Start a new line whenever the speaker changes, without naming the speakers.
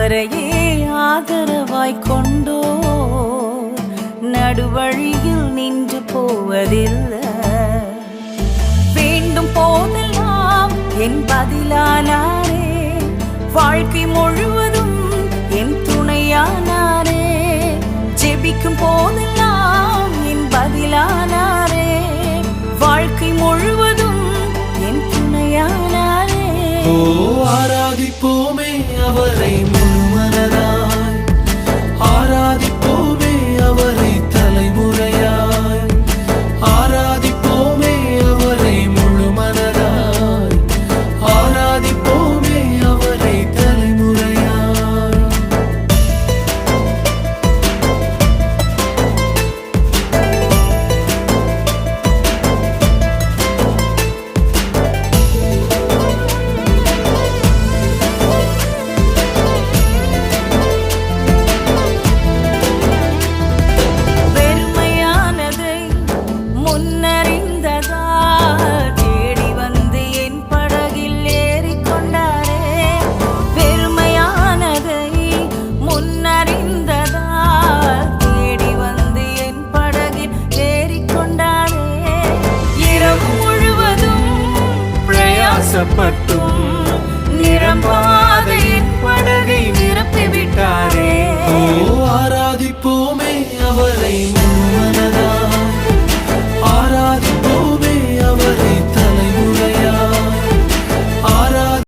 அவரையே ஆதரவாய் கொண்டோ நடுவழியில் நின்று போவதில்லை. வேண்டும் போதெல்லாம் என் பதிலானாரே, வாழ்க்கை முழுவதும் என் துணையானாரே. ஜெபிக்கும் போதெல்லாம் என் பதிலானாரே, வாழ்க்கை முழுவதும் என் துணையானாரே.
ஓ ஆராதிப்போமே அவரை முழுமனதாய், ஆராதிப்போமே அவரை தலைமுறையாய், ஆராதிப்போமே அவரை முழுமனதாய், ஆராதிப்போமே அவரை தலைமுறையாய்.
பட்டும்